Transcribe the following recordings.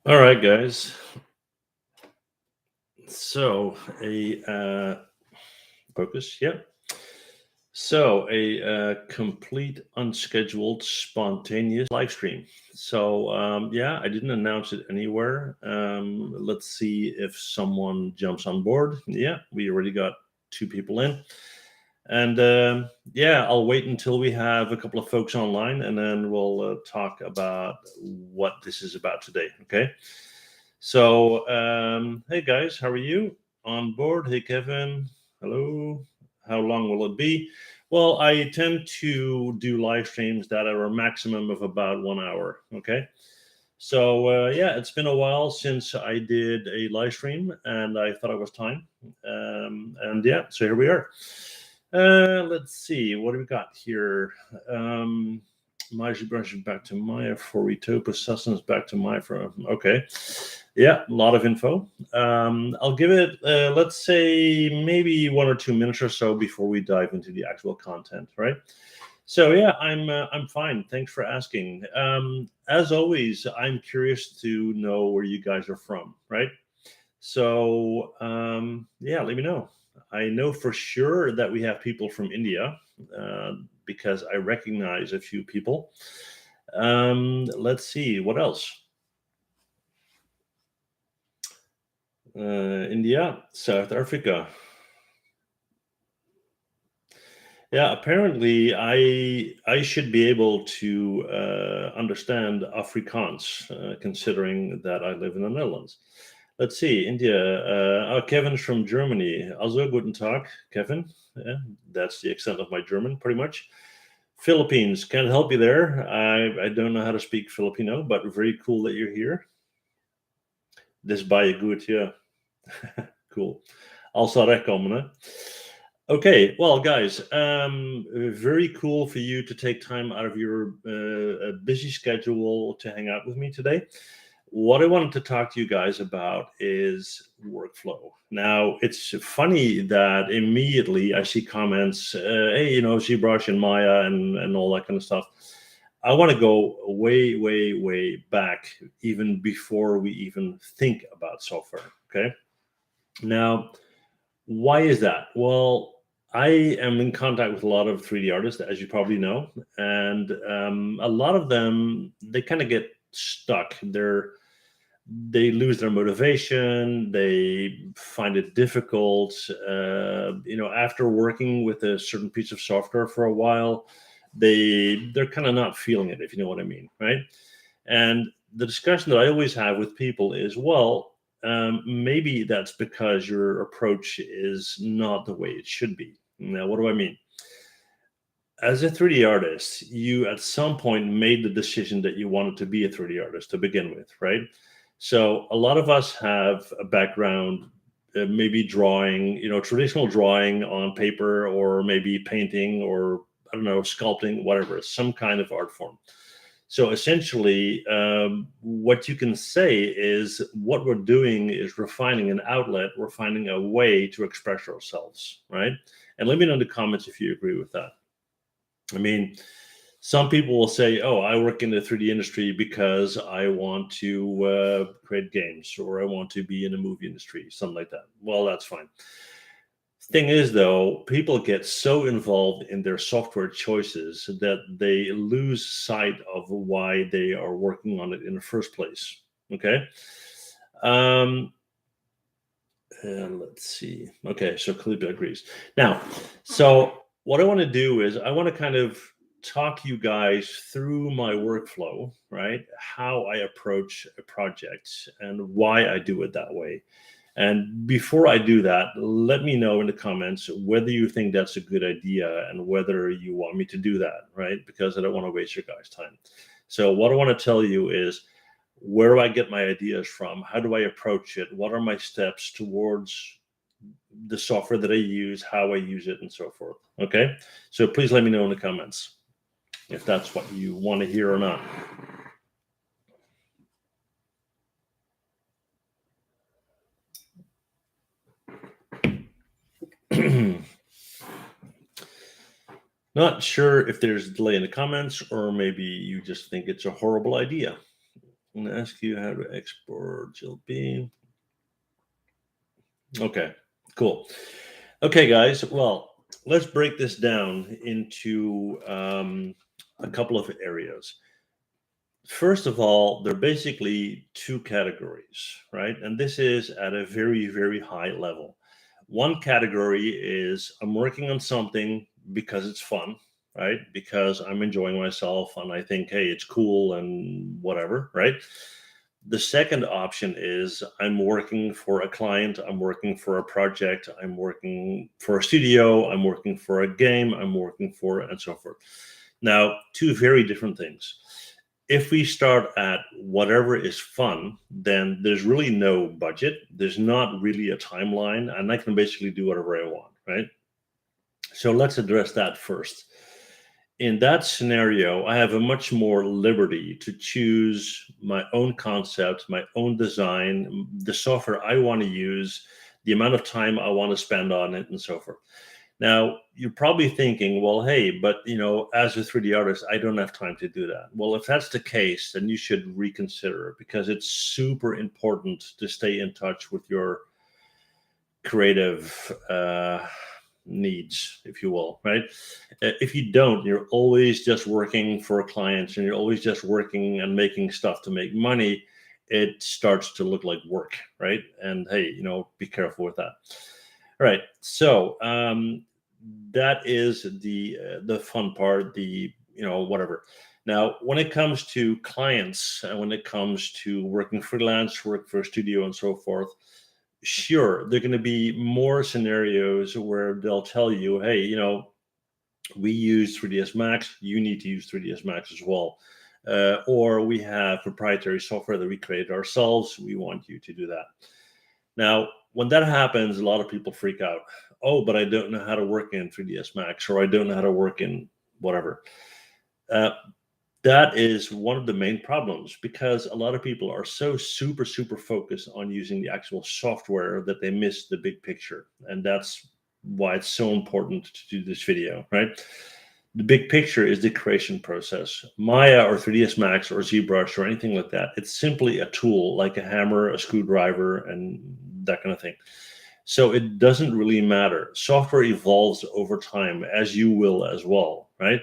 All right, guys. So a focus, yeah. So a complete unscheduled, spontaneous live stream. So yeah, I didn't announce it anywhere. Let's see if someone jumps on board. Yeah, we already got two people in, and yeah, I'll wait until we have a couple of folks online, and then we'll talk about what this is about today. Okay. So, hey guys, how are you? On board? Hey Kevin, hello. How long will it be? Well, I tend to do live streams that are a maximum of about 1 hour. Okay. So, yeah, it's been a while since I did a live stream and I thought it was time. And yeah, so here we are. Let's see, what do we got here? Magic brush back to Maya for Retopa Sustenance back to Maya for okay. Yeah, a lot of info. I'll give it let's say maybe 1 or 2 minutes or so before we dive into the actual content, right? So yeah, I'm fine. Thanks for asking. As always, I'm curious to know where you guys are from, right? So yeah, let me know. I know for sure that we have people from India because I recognize a few people. Let's see what else. India, South Africa. Yeah, apparently I should be able to understand Afrikaans, considering that I live in the Netherlands. Let's see, India. Kevin's from Germany. Also, guten Tag, Kevin. Yeah, that's the extent of my German, pretty much. Philippines, can't help you there. I don't know how to speak Filipino, but very cool that you're here. This baie goed, yeah. Cool. Also rekomen. Okay, well, guys, very cool for you to take time out of your busy schedule to hang out with me today. What I wanted to talk to you guys about is workflow. Now, it's funny that immediately I see comments, hey, ZBrush and Maya and all that kind of stuff. I want to go way, way, way back, even before we even think about software. Okay. Now, why is that? Well, I am in contact with a lot of 3D artists, as you probably know, and a lot of them they kind of get stuck. They lose their motivation. They find it difficult. After working with a certain piece of software for a while, they're kind of not feeling it, if you know what I mean, right? And the discussion that I always have with people is, well, maybe that's because your approach is not the way it should be. Now, what do I mean? As a 3D artist, you at some point made the decision that you wanted to be a 3D artist to begin with, right? So a lot of us have a background, maybe drawing, traditional drawing on paper, or maybe painting, or I don't know, sculpting, whatever, some kind of art form. So essentially, what you can say is what we're doing is we're finding an outlet, we're finding a way to express ourselves, right? And let me know in the comments if you agree with that. I mean, some people will say, oh, I work in the 3D industry because I want to create games, or I want to be in the movie industry, something like that. Well, that's fine. Thing is, though, people get so involved in their software choices that they lose sight of why they are working on it in the first place. Okay. Um, and let's see. Okay, so Kaliba agrees. Now, so what I want to do is I want to kind of talk you guys through my workflow, right? How I approach a project and why I do it that way. And before I do that, let me know in the comments whether you think that's a good idea and whether you want me to do that, right? Because I don't want to waste your guys' time. So what I want to tell you is, where do I get my ideas from? How do I approach it? What are my steps towards the software that I use, how I use it, and so forth? Okay. So please let me know in the comments if that's what you want to hear or not. Not sure if there's a delay in the comments, or maybe you just think it's a horrible idea. I'm going to ask you how to export GLP. Okay, cool. Okay, guys. Well, let's break this down into a couple of areas. First of all, there are basically two categories, right? And this is at a very, very high level. One category is I'm working on something because it's fun, right? Because I'm enjoying myself and I think, hey, it's cool and whatever, right? The second option is I'm working for a client, I'm working for a project, I'm working for a studio, I'm working for a game, I'm working for, and so forth. Now, two very different things. If we start at whatever is fun, then there's really no budget. There's not really a timeline, and I can basically do whatever I want, right? So let's address that first. In that scenario, I have a much more liberty to choose my own concept, my own design, the software I want to use, the amount of time I want to spend on it, and so forth. Now, you're probably thinking, well, hey, but as a 3D artist, I don't have time to do that. Well, if that's the case, then you should reconsider, because it's super important to stay in touch with your creative needs, if you will, right? If you don't, you're always just working for clients and you're always just working and making stuff to make money. It starts to look like work, right? And hey, be careful with that. All right, so that is the fun part, the whatever. Now, when it comes to clients and when it comes to working freelance, work for a studio, and so forth, sure, there are going to be more scenarios where they'll tell you, hey, we use 3ds Max, you need to use 3ds Max as well. Or we have proprietary software that we created ourselves, we want you to do that. Now, when that happens, a lot of people freak out. Oh, but I don't know how to work in 3ds Max, or I don't know how to work in whatever. That is one of the main problems, because a lot of people are so super focused on using the actual software that they miss the big picture. And that's why it's so important to do this video, right? The big picture is the creation process. Maya or 3ds Max or ZBrush or anything like that, it's simply a tool like a hammer, a screwdriver, and that kind of thing. So it doesn't really matter. Software evolves over time, as you will as well, right?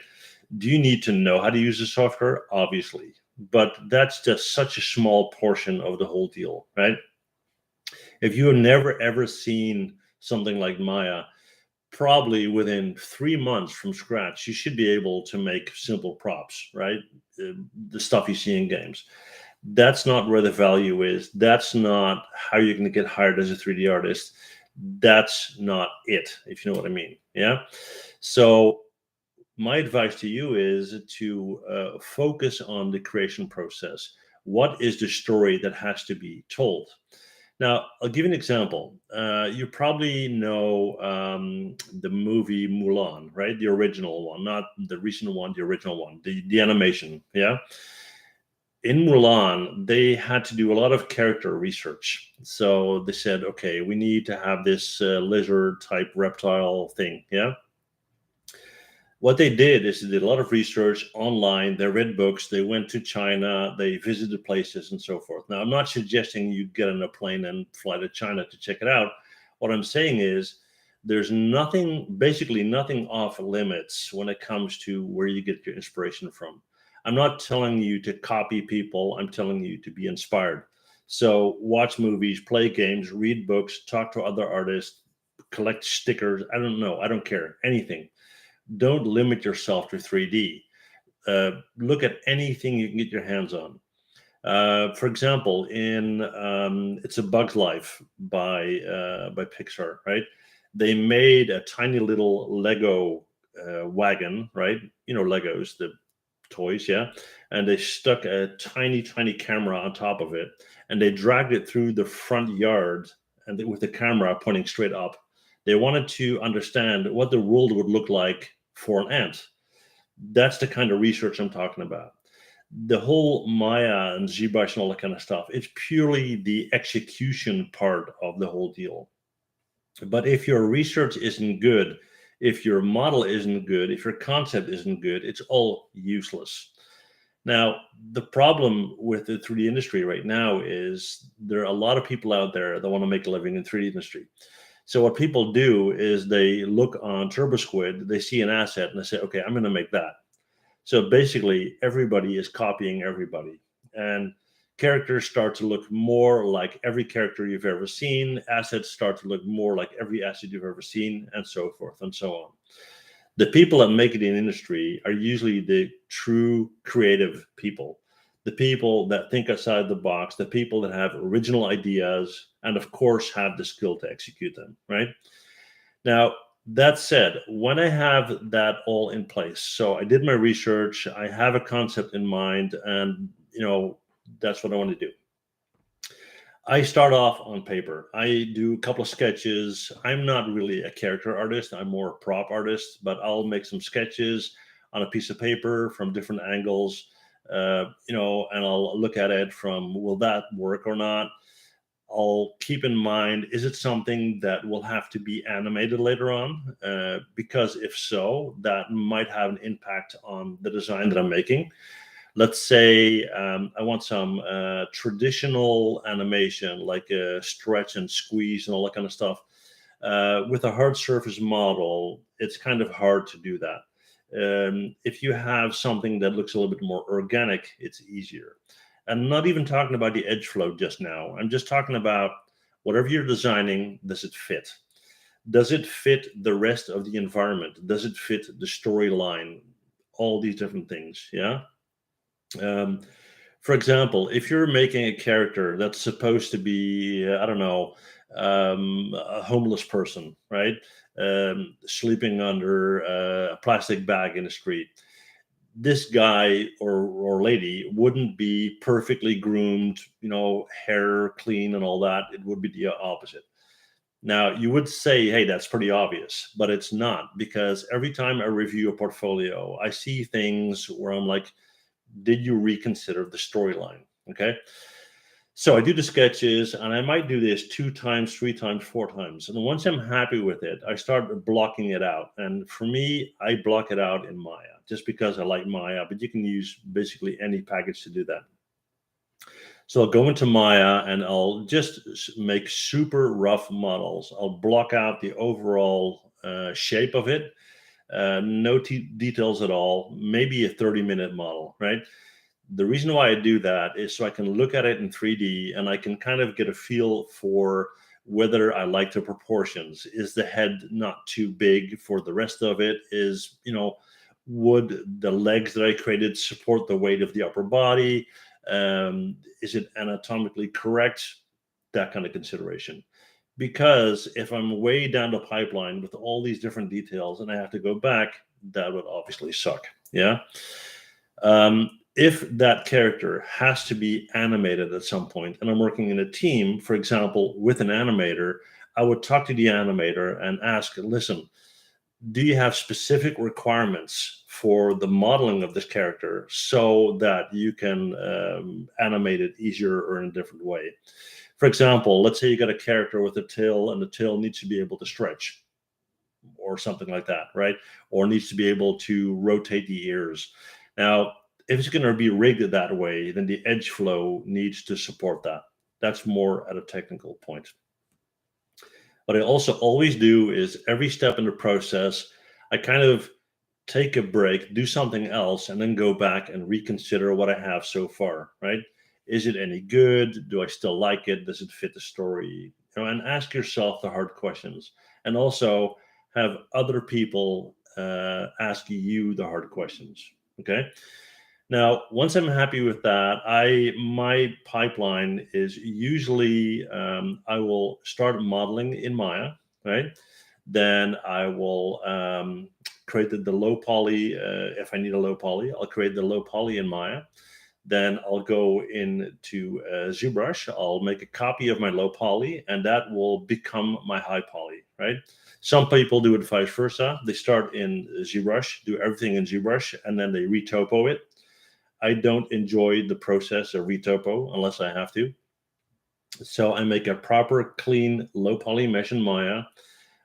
Do you need to know how to use the software? Obviously, but that's just such a small portion of the whole deal, right? If you have never ever seen something like Maya, probably within 3 months from scratch, you should be able to make simple props, right? The stuff you see in games. That's not where the value is. That's not how you're going to get hired as a 3D artist. That's not it, if you know what I mean. Yeah. So my advice to you is to focus on the creation process. What is the story that has to be told? Now, I'll give you an example. You probably know the movie Mulan, right? The original one, not the recent one, the original one, the animation. Yeah. In Mulan, they had to do a lot of character research. So they said, okay, we need to have this lizard type reptile thing. Yeah. What they did is they did a lot of research online. They read books. They went to China. They visited places and so forth. Now, I'm not suggesting you get on a plane and fly to China to check it out. What I'm saying is there's basically nothing off limits when it comes to where you get your inspiration from. I'm not telling you to copy people. I'm telling you to be inspired. So watch movies, play games, read books, talk to other artists, collect stickers. I don't know. I don't care. Anything. Don't limit yourself to 3D. Look at anything you can get your hands on. For example, in It's a Bug's Life by Pixar, right? They made a tiny little Lego wagon, right? Legos, the toys, yeah. And they stuck a tiny camera on top of it, and they dragged it through the front yard, and with the camera pointing straight up. They wanted to understand what the world would look like for an ant. That's the kind of research I'm talking about. The whole Maya and ZBrush and all that kind of stuff, it's purely the execution part of the whole deal. But if your research isn't good, if your model isn't good, if your concept isn't good, it's all useless. Now, the problem with the 3D industry right now is there are a lot of people out there that want to make a living in 3D industry. So what people do is they look on TurboSquid, they see an asset and they say, okay, I'm going to make that. So basically, everybody is copying everybody. And characters start to look more like every character you've ever seen. Assets start to look more like every asset you've ever seen, and so forth and so on. The people that make it in industry are usually the true creative people, the people that think outside the box, the people that have original ideas, and of course have the skill to execute them, right? Now, that said, when I have that all in place, so I did my research, I have a concept in mind, and that's what I want to do. I start off on paper. I do a couple of sketches. I'm not really a character artist. I'm more a prop artist, but I'll make some sketches on a piece of paper from different angles, and I'll look at it from, will that work or not? I'll keep in mind, is it something that will have to be animated later on? Because if so, that might have an impact on the design that I'm making. Let's say I want some traditional animation, like a stretch and squeeze and all that kind of stuff. With a hard surface model, it's kind of hard to do that. If you have something that looks a little bit more organic, it's easier. I'm not even talking about the edge flow just now. I'm just talking about whatever you're designing, does it fit? Does it fit the rest of the environment? Does it fit the storyline? All these different things, yeah? Um, for example, if you're making a character that's supposed to be, I don't know, a homeless person, right? Sleeping under a plastic bag in the street. This guy or lady wouldn't be perfectly groomed, hair clean and all that. It would be the opposite. Now, you would say, hey, that's pretty obvious, but it's not, because every time I review a portfolio, I see things where I'm like, did you reconsider the storyline? Okay. So I do the sketches and I might do this 2 times, 3 times, 4 times. And once I'm happy with it, I start blocking it out. And for me, I block it out in Maya just because I like Maya, but you can use basically any package to do that. So I'll go into Maya and I'll just make super rough models. I'll block out the overall shape of it. No details at all, maybe a 30-minute model, right? The reason why I do that is so I can look at it in 3D and I can kind of get a feel for whether I like the proportions. Is the head not too big for the rest of it? Would the legs that I created support the weight of the upper body? Is it anatomically correct? That kind of consideration. Because if I'm way down the pipeline with all these different details and I have to go back, that would obviously suck. Yeah. If that character has to be animated at some point and I'm working in a team, for example, with an animator, I would talk to the animator and ask, listen, do you have specific requirements for the modeling of this character so that you can animate it easier or in a different way? For example, let's say you got a character with a tail and the tail needs to be able to stretch or something like that, right? Or needs to be able to rotate the ears. Now, if it's going to be rigged that way, then the edge flow needs to support that. That's more at a technical point. What I also always do is every step in the process, I kind of take a break, do something else, and then go back and reconsider what I have so far, right? Is it any good? Do I still like it? Does it fit the story? And ask yourself the hard questions. And also have other people ask you the hard questions, okay? Now, once I'm happy with that, my pipeline is usually I will start modeling in Maya, right? Then I will create the low poly. If I need a low poly, I'll create the low poly in Maya. Then I'll go into ZBrush. I'll make a copy of my low poly, and that will become my high poly, right? Some people do it vice versa. They start in ZBrush, do everything in ZBrush, and then they retopo it. I don't enjoy the process of retopo unless I have to. So I make a proper, clean, low poly mesh in Maya.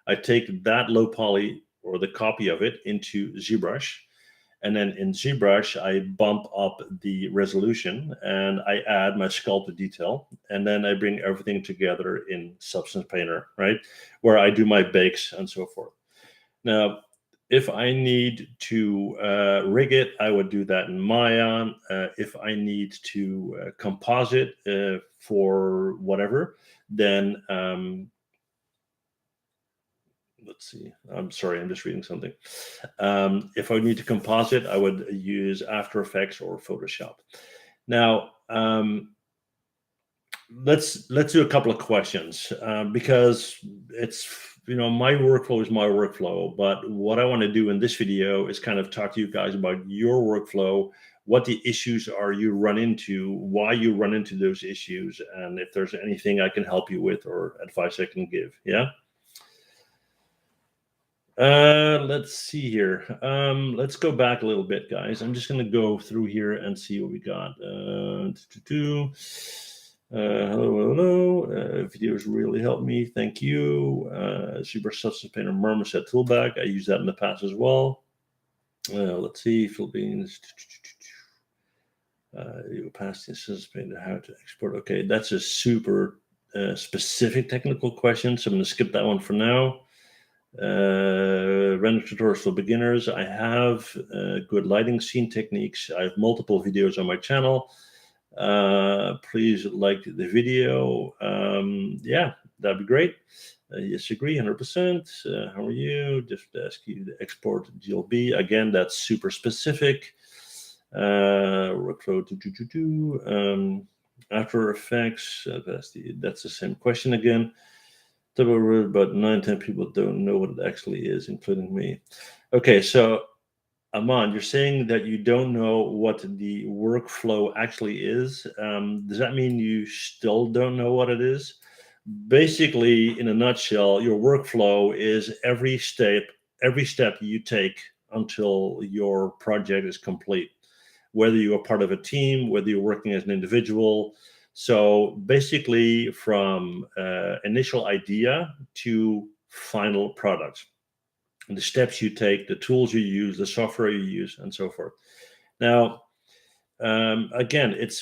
I take that low poly or the copy of it into ZBrush. And then in ZBrush, I bump up the resolution and I add my sculpted detail. And then I bring everything together in Substance Painter, right? Where I do my bakes and so forth. Now, if I need to rig it, I would do that in Maya. If I need to composite for whatever, then let's see. I'm sorry, I'm just reading something. If I need to composite, I would use After Effects or Photoshop. Now, let's do a couple of questions because it's, my workflow is my workflow. But what I want to do in this video is kind of talk to you guys about your workflow, what the issues are you run into, why you run into those issues, and if there's anything I can help you with or advice I can give. Yeah. Let's see here. Let's go back a little bit, guys. I'm just going to go through here and see what we got. Hello. Videos really help me. Thank you. Super Substance Painter Marmoset Toolbag. I use that in the past as well. Let's see. Philippines. You passed the Substance Painter. How to export. Okay, that's a super specific technical question, so I'm going to skip that one for now. Render tutorials for beginners. I have good lighting scene techniques. I have multiple videos on my channel. Please like the video. Yeah, that'd be great. Yes, agree, 100%. How are you? Just ask you to export GLB. Again, that's super specific. Workflow. After Effects. That's the same question again. But 9-10 people don't know what it actually is, including me. Okay, so Aman, you're saying that you don't know what the workflow actually is. Does that mean you still don't know what it is? Basically, in a nutshell, your workflow is every step you take until your project is complete, whether you are part of a team, whether you're working as an individual. So basically from initial idea to final product, the steps you take, the tools you use, the software you use, and so forth. Now, again, it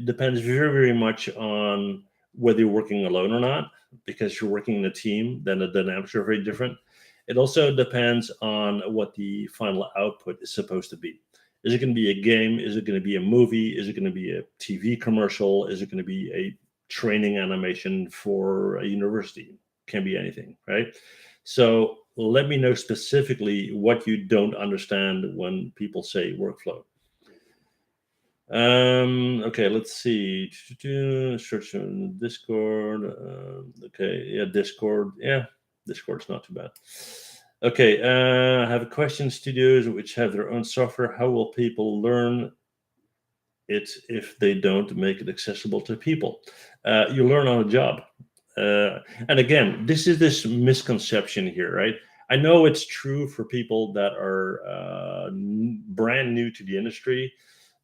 depends very, very much on whether you're working alone or not, because you're working in a team, then the dynamics are very different. It also depends on what the final output is supposed to be. Is it going to be a game? Is it going to be a movie? Is it going to be a TV commercial? Is it going to be a training animation for a university? Can be anything, right? So let me know specifically what you don't understand when people say workflow. Okay, let's see. Search on Discord. Okay, yeah, Discord. Yeah, Discord's not too bad. Okay, I have a question. Studios which have their own software, how will people learn it if they don't make it accessible to people? You learn on a job. And again, this misconception here, right? I know it's true for people that are brand new to the industry,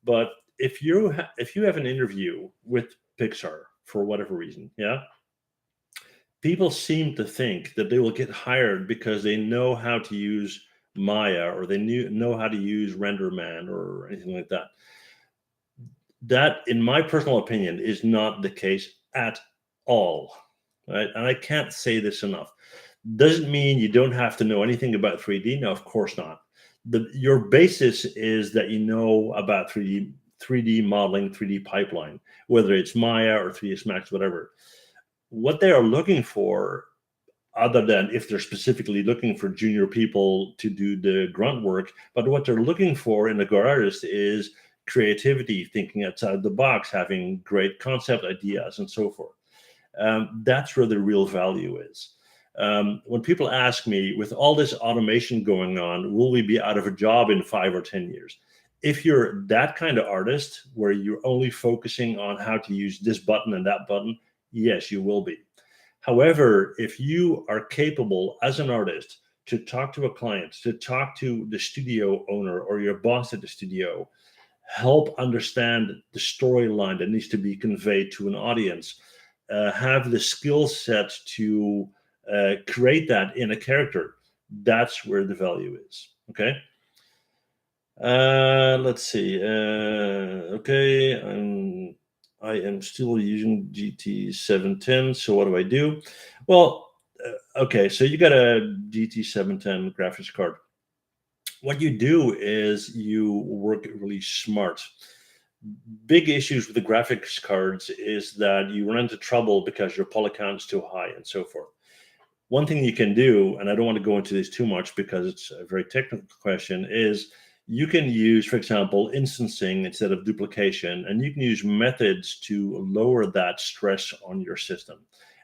but if you have an interview with Pixar for whatever reason, yeah, people seem to think that they will get hired because they know how to use Maya or they know how to use RenderMan or anything like that. That, in my personal opinion, is not the case at all, right? And I can't say this enough. Doesn't mean you don't have to know anything about 3D. No, of course not. Your basis is that you know about 3D modeling, 3D pipeline, whether it's Maya or 3ds Max, whatever. What they are looking for, other than if they're specifically looking for junior people to do the grunt work, but what they're looking for in a good artist is creativity, thinking outside the box, having great concept ideas, and so forth. That's where the real value is. When people ask me, with all this automation going on, will we be out of a job in 5 or 10 years? If you're that kind of artist where you're only focusing on how to use this button and that button, yes, you will be. However, if you are capable as an artist to talk to a client, to talk to the studio owner or your boss at the studio, help understand the storyline that needs to be conveyed to an audience, have the skill set to create that in a character, that's where the value is. Okay. Let's see. Okay, I am still using GT710. So what do I do? Well, okay. So you got a GT710 graphics card. What you do is you work really smart. Big issues with the graphics cards is that you run into trouble because your poly count is too high and so forth. One thing you can do, and I don't want to go into this too much because it's a very technical question, is you can use, for example, instancing instead of duplication, and you can use methods to lower that stress on your system.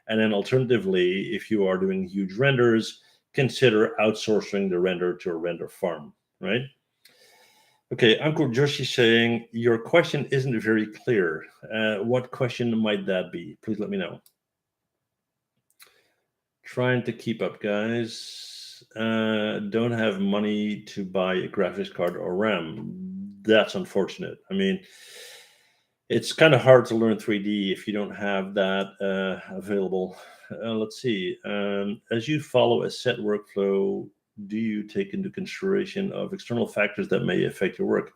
And then alternatively, if you are doing huge renders, consider outsourcing the render to a render farm, right? Okay, Uncle Joshi saying, your question isn't very clear. What question might that be? Please let me know. Trying to keep up, guys. Don't have money to buy a graphics card or RAM. That's unfortunate. I mean, it's kind of hard to learn 3D if you don't have that available. Let's see. As you follow a set workflow, do you take into consideration of external factors that may affect your work?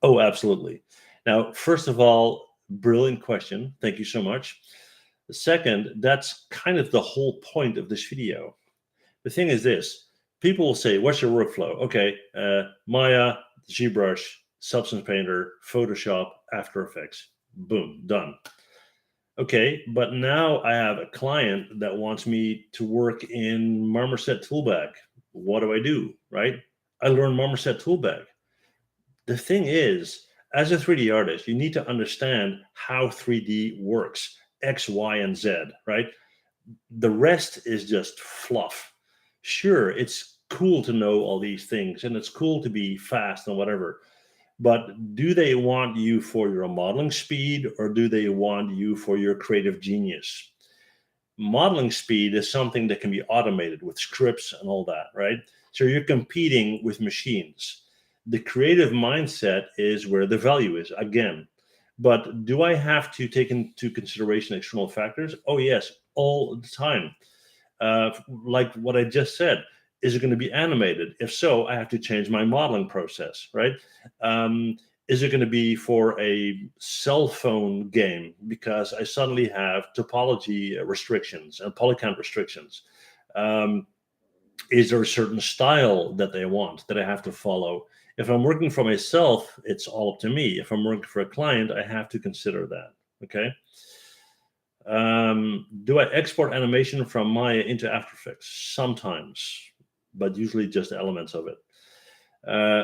Oh, absolutely. Now, first of all, brilliant question. Thank you so much. Second, that's kind of the whole point of this video. The thing is this, people will say, what's your workflow? Okay, Maya, ZBrush, Substance Painter, Photoshop, After Effects. Boom, done. Okay, but now I have a client that wants me to work in Marmoset Toolbag. What do I do, right? I learn Marmoset Toolbag. The thing is, as a 3D artist, you need to understand how 3D works, X, Y, and Z, right? The rest is just fluff. Sure, it's cool to know all these things and it's cool to be fast and whatever. But do they want you for your modeling speed or do they want you for your creative genius? Modeling speed is something that can be automated with scripts and all that, right? So you're competing with machines. The creative mindset is where the value is, again. But do I have to take into consideration external factors? Oh, yes, all the time. Like what I just said, is it going to be animated? If so, I have to change my modeling process, right? Is it going to be for a cell phone game because I suddenly have topology restrictions and polycount restrictions? Is there a certain style that they want that I have to follow? If I'm working for myself, it's all up to me. If I'm working for a client, I have to consider that. Okay. Do I export animation from Maya into After Effects? Sometimes, but usually just elements of it.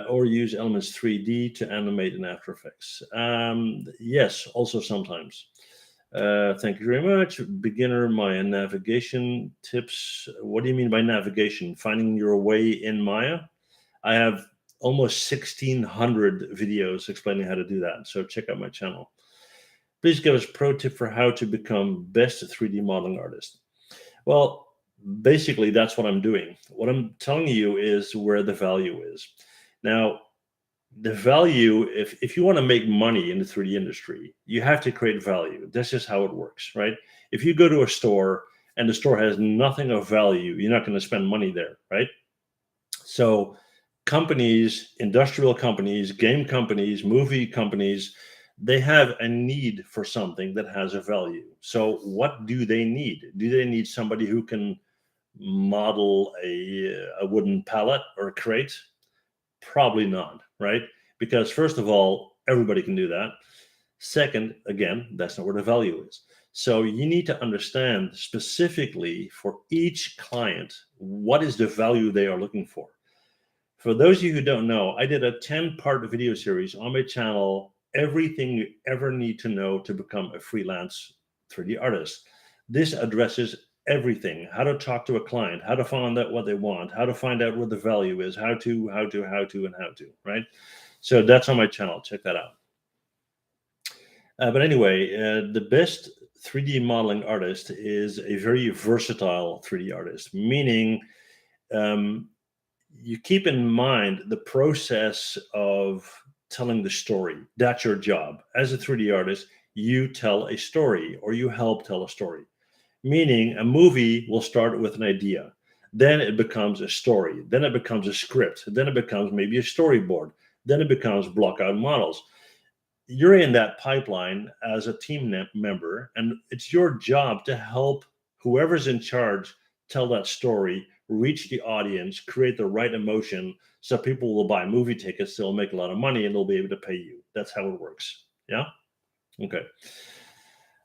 Or use Elements 3D to animate in After Effects. Yes, also sometimes. Thank you very much. Beginner Maya navigation tips. What do you mean by navigation? Finding your way in Maya? I have almost 1,600 videos explaining how to do that. So check out my channel. Please give us a pro tip for how to become best 3D modeling artist. Well, basically, that's what I'm doing. What I'm telling you is where the value is. Now, the value, if you want to make money in the 3D industry, you have to create value. That's just how it works, right? If you go to a store and the store has nothing of value, you're not going to spend money there, right? So companies, industrial companies, game companies, movie companies, they have a need for something that has a value. So what do they need? Do they need somebody who can model a wooden pallet or a crate? Probably not, right? Because first of all, everybody can do that. Second, again, that's not where the value is. So you need to understand specifically for each client, what is the value they are looking for. For those of you who don't know, I did a 10-part video series on my channel, everything you ever need to know to become a freelance 3D artist. This addresses everything: how to talk to a client, how to find out what they want, how to find out where the value is, how to, right? So that's on my channel. Check that out. But anyway, the best 3D modeling artist is a very versatile 3D artist, meaning you keep in mind the process of telling the story. That's your job. As a 3D artist, you tell a story or you help tell a story. Meaning a movie will start with an idea. Then it becomes a story. Then it becomes a script. Then it becomes maybe a storyboard. Then it becomes block out models. You're in that pipeline as a team member, and it's your job to help whoever's in charge tell that story, reach the audience, create the right emotion, so people will buy movie tickets, they'll make a lot of money, and they'll be able to pay you. That's how it works. Yeah. Okay.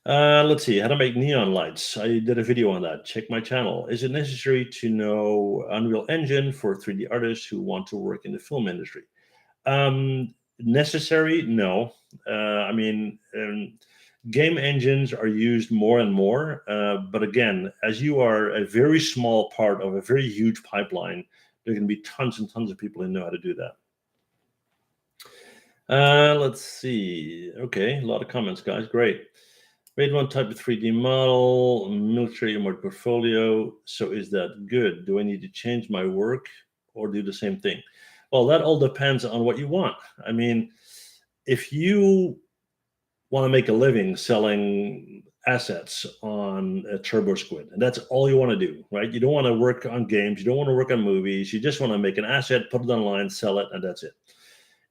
Let's see, how to make neon lights. I did a video on that. Check my channel. Is it necessary to know Unreal Engine for 3D artists who want to work in the film industry? Necessary? No. I mean, game engines are used more and more. But again, as you are a very small part of a very huge pipeline, there can be tons and tons of people who know how to do that. Let's see. Okay, a lot of comments, guys. Great. Made one type of 3D model, military in my portfolio. So is that good? Do I need to change my work or do the same thing? Well, that all depends on what you want. I mean, if you want to make a living selling assets on a Turbo Squid, and that's all you want to do, right? You don't want to work on games. You don't want to work on movies. You just want to make an asset, put it online, sell it, and that's it.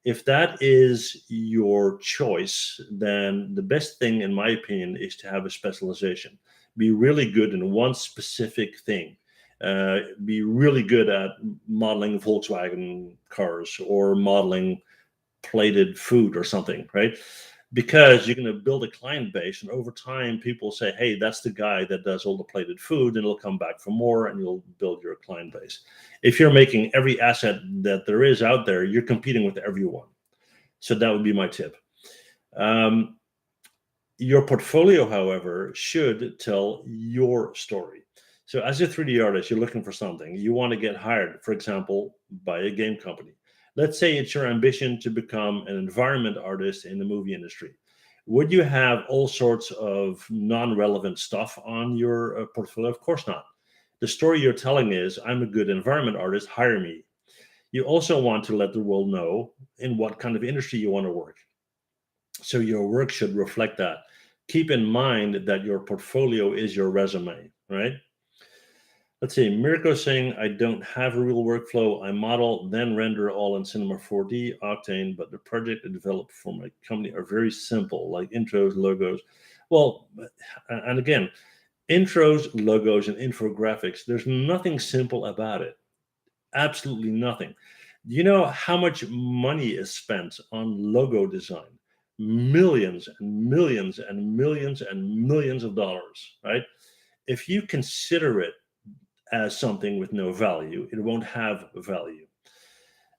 If that is your choice, then the best thing, in my opinion, is to have a specialization. Be really good in one specific thing. Be really good at modeling Volkswagen cars or modeling plated food or something, right? Because you're going to build a client base, and over time, people say, "Hey, that's the guy that does all the plated food," and it'll come back for more, and you'll build your client base. If you're making every asset that there is out there, you're competing with everyone. So that would be my tip. Your portfolio, however, should tell your story. So as a 3D artist, you're looking for something. You want to get hired, for example, by a game company. Let's say it's your ambition to become an environment artist in the movie industry. Would you have all sorts of non-relevant stuff on your portfolio? Of course not. The story you're telling is, I'm a good environment artist, hire me. You also want to let the world know in what kind of industry you want to work. So your work should reflect that. Keep in mind that your portfolio is your resume, right? Let's see, Mirko saying, I don't have a real workflow. I model, then render all in Cinema 4D, Octane, but the project I developed for my company are very simple, like intros, logos. Well, and again, intros, logos, and infographics, there's nothing simple about it. Absolutely nothing. Do you know how much money is spent on logo design? Millions and millions and millions and millions of dollars, right? If you consider it as something with no value, it won't have value.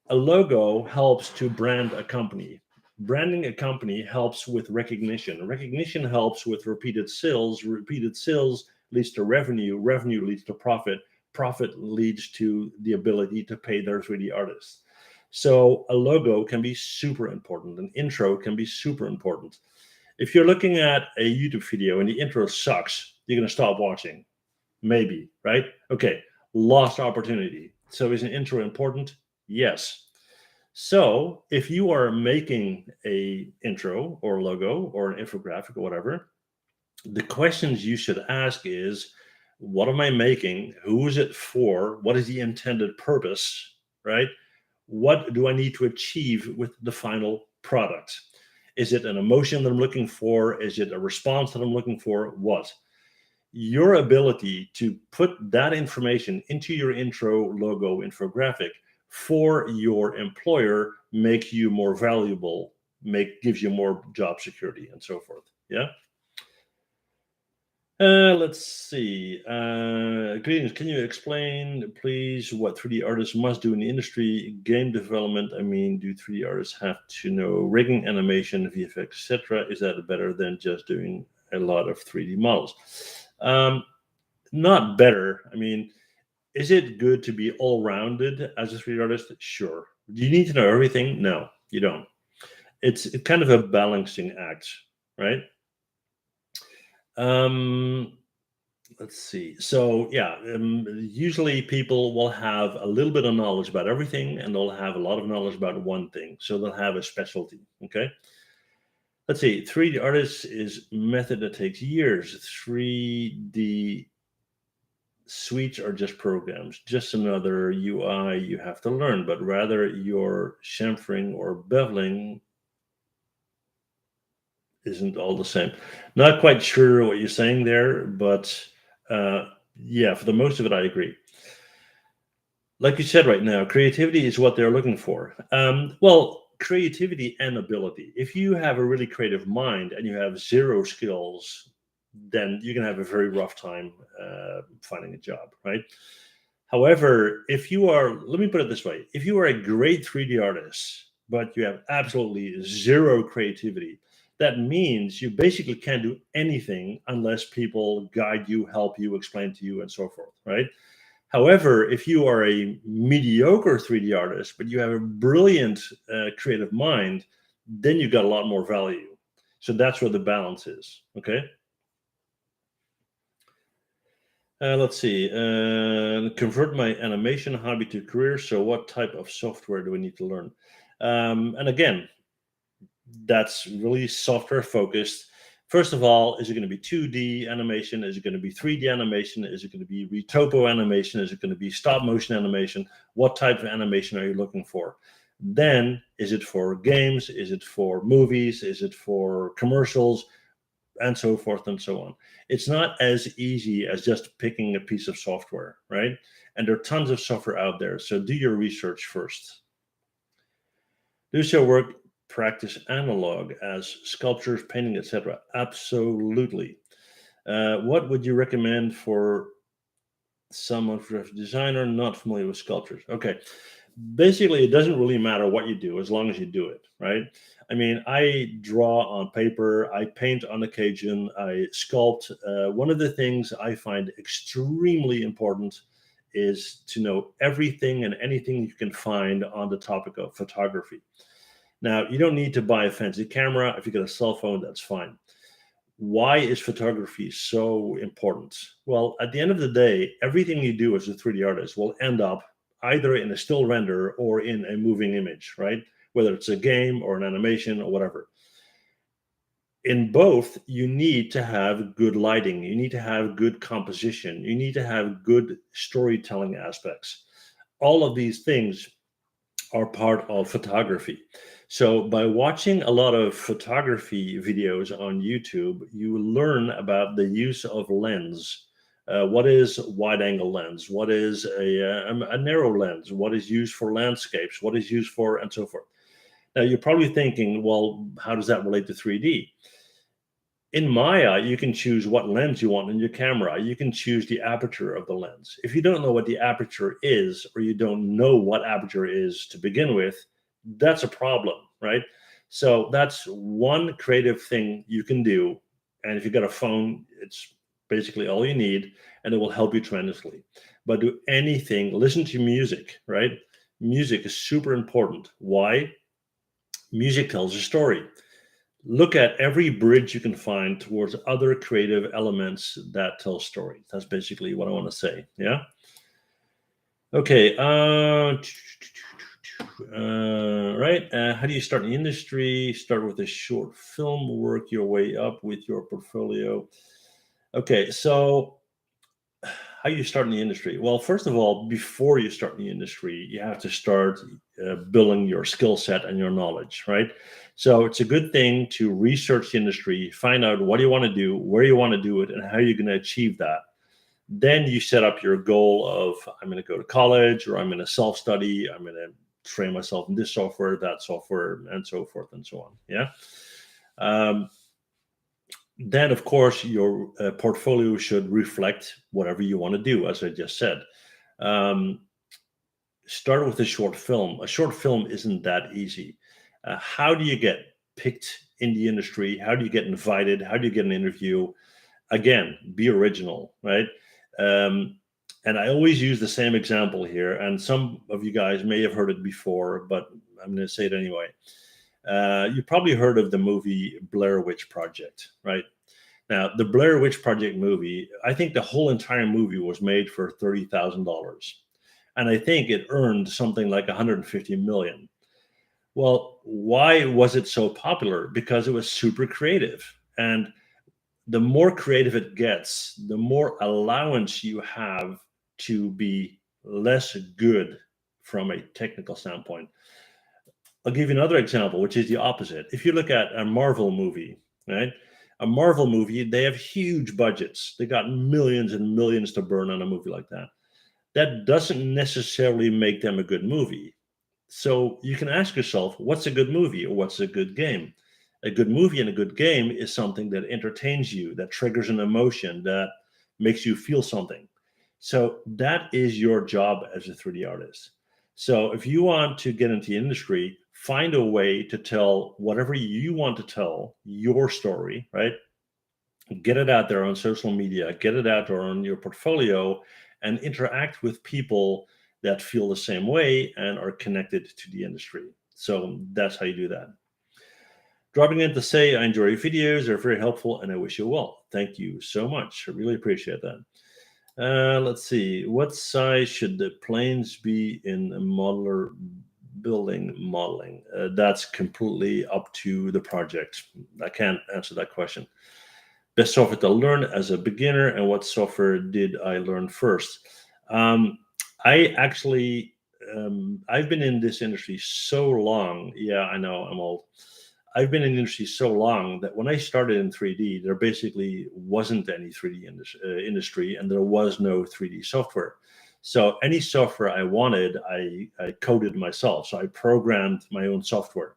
A logo helps to brand a company. Branding a company helps with recognition. Recognition helps with repeated sales. Repeated sales leads to revenue. Revenue leads to profit. Profit leads to the ability to pay their 3D artists. So a logo can be super important. An intro can be super important. If you're looking at a YouTube video and the intro sucks, you're going to stop watching. Maybe, right? Okay, lost opportunity. So is an intro important? Yes. So if you are making a intro or logo or an infographic or whatever, the questions you should ask is, what am I making? Who is it for? What is the intended purpose, right? What do I need to achieve with the final product? Is it an emotion that I'm looking for? Is it a response that I'm looking for? What? Your ability to put that information into your intro, logo, infographic for your employer make you more valuable, gives you more job security and so forth. Yeah. Let's see. Greetings. Can you explain, please, what 3D artists must do in the industry? Game development, I mean, do 3D artists have to know rigging, animation, VFX, etc.? Is that better than just doing a lot of 3D models? Not better. I mean, is it good to be all-rounded as a 3D artist? Sure. Do you need to know everything? No, you don't. It's kind of a balancing act, right? Let's see. So yeah, usually people will have a little bit of knowledge about everything, and they'll have a lot of knowledge about one thing. So they'll have a specialty. Okay. Let's see. 3D artist is method that takes years. 3D suites are just programs, just another UI you have to learn, but rather you're chamfering or beveling isn't all the same. Not quite sure what you're saying there, but yeah, for the most of it, I agree. Like you said right now, creativity is what they're looking for. Well, creativity and ability. If you have a really creative mind and you have zero skills, then you're going to have a very rough time finding a job, right? However, if you are, let me put it this way, if you are a great 3D artist, but you have absolutely zero creativity, that means you basically can't do anything unless people guide you, help you, explain to you, and so forth, right? However, if you are a mediocre 3D artist, but you have a brilliant creative mind, then you've got a lot more value. So that's where the balance is, okay? Let's see. Convert my animation hobby to career. So what type of software do we need to learn? And again, that's really software focused. First of all, is it going to be 2D animation? Is it going to be 3D animation? Is it going to be retopo animation? Is it going to be stop motion animation? What type of animation are you looking for? Then, is it for games? Is it for movies? Is it for commercials? And so forth and so on. It's not as easy as just picking a piece of software, right? And there are tons of software out there. So do your research first. Do your work, practice analog as sculptures, painting, etc. Absolutely. What would you recommend for someone, for a designer not familiar with sculptures? Okay. Basically, it doesn't really matter what you do as long as you do it, right? I mean, I draw on paper, I paint on occasion, I sculpt. One of the things I find extremely important is to know everything and anything you can find on the topic of photography. Now, you don't need to buy a fancy camera. If you get a cell phone, that's fine. Why is photography so important? Well, at the end of the day, everything you do as a 3D artist will end up either in a still render or in a moving image, right? Whether it's a game or an animation or whatever. In both, you need to have good lighting. You need to have good composition. You need to have good storytelling aspects. All of these things are part of photography. So by watching a lot of photography videos on YouTube, you learn about the use of lens. What is wide angle lens? What is a narrow lens? What is used for landscapes? What is used for, and so forth. Now you're probably thinking, well, how does that relate to 3D? In Maya, you can choose what lens you want in your camera. You can choose the aperture of the lens. If you don't know what the aperture is, or you don't know what aperture is to begin with, that's a problem, right? So that's one creative thing you can do. And if you've got a phone, it's basically all you need, and it will help you tremendously. But do anything, listen to music, right? Music is super important. Why? Music tells a story. Look at every bridge you can find towards other creative elements that tell stories. That's basically what I want to say. Yeah. Okay. Right. How do you start in the industry? Start with a short film, work your way up with your portfolio. Okay. So, how you start in the industry? Well, first of all, before you start in the industry, you have to start building your skill set and your knowledge, right? So it's a good thing to research the industry, find out what you want to do, where you want to do it, and how you're going to achieve that. Then you set up your goal of, I'm going to go to college, or I'm going to self-study, I'm going to train myself in this software, that software, and so forth and so on. Yeah. Then, of course, your portfolio should reflect whatever you want to do, as I just said. Start with a short film. A short film isn't that easy. How do you get picked in the industry? How do you get invited? How do you get an interview? Again, be original, right? And I always use the same example here, and some of you guys may have heard it before, but I'm going to say it anyway. You probably heard of the movie Blair Witch Project, right? Now, the Blair Witch Project movie, I think the whole entire movie was made for $30,000. And I think it earned something like 150 million. Well, why was it so popular? Because it was super creative. And the more creative it gets, the more allowance you have to be less good from a technical standpoint. I'll give you another example, which is the opposite. If you look at a Marvel movie, right? A Marvel movie, they have huge budgets. They got millions and millions to burn on a movie like that. That doesn't necessarily make them a good movie. So you can ask yourself, what's a good movie or what's a good game? A good movie and a good game is something that entertains you, that triggers an emotion, that makes you feel something. So that is your job as a 3D artist. So if you want to get into the industry, find a way to tell whatever you want to tell, your story, right? Get it out there on social media, get it out there on your portfolio, and interact with people that feel the same way and are connected to the industry. So that's how you do that. Dropping in to say, I enjoy your videos, they're very helpful, and I wish you well. Thank you so much. I really appreciate that. Let's see. What size should the planes be in a modular building modeling? That's completely up to the project. I can't answer that question. Best software to learn as a beginner, and what software did I learn first? I actually, I've been in this industry so long. Yeah, I know I'm old. I've been in the industry so long that when I started in 3D, there basically wasn't any 3D industry, and there was no 3D software. So any software I wanted, I coded myself. So I programmed my own software.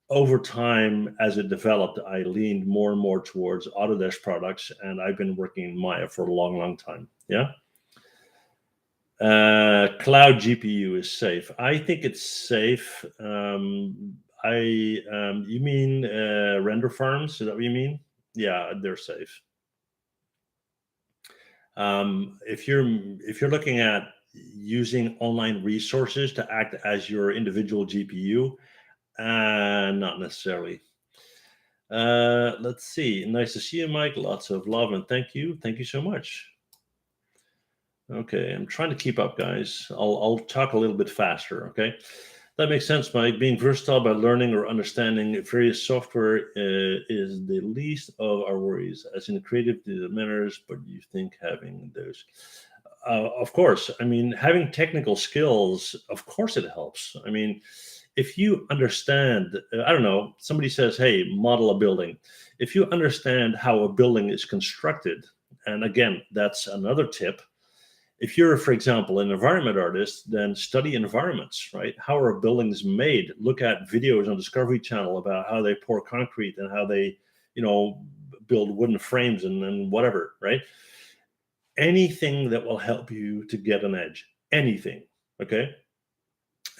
Over time, as it developed, I leaned more and more towards Autodesk products, and I've been working in Maya for a long, long time. Yeah. Cloud GPU is safe. I think it's safe. You mean render farms? Is that what you mean? Yeah, they're safe. If you're looking at using online resources to act as your individual GPU, not necessarily. Let's see. Nice to see you, Mike. Lots of love and thank you. Thank you so much. Okay, I'm trying to keep up, guys. I'll talk a little bit faster, okay? That makes sense, Mike. Being versatile by learning or understanding various software is the least of our worries. As in creative matters, but you think having those... of course, I mean, having technical skills, of course it helps. I mean, if you understand, I don't know, somebody says, hey, model a building. If you understand how a building is constructed, and again, that's another tip. If you're, for example, an environment artist, then study environments, right? How are buildings made? Look at videos on Discovery Channel about how they pour concrete and how they, build wooden frames and whatever, right? Anything that will help you to get an edge, anything, okay?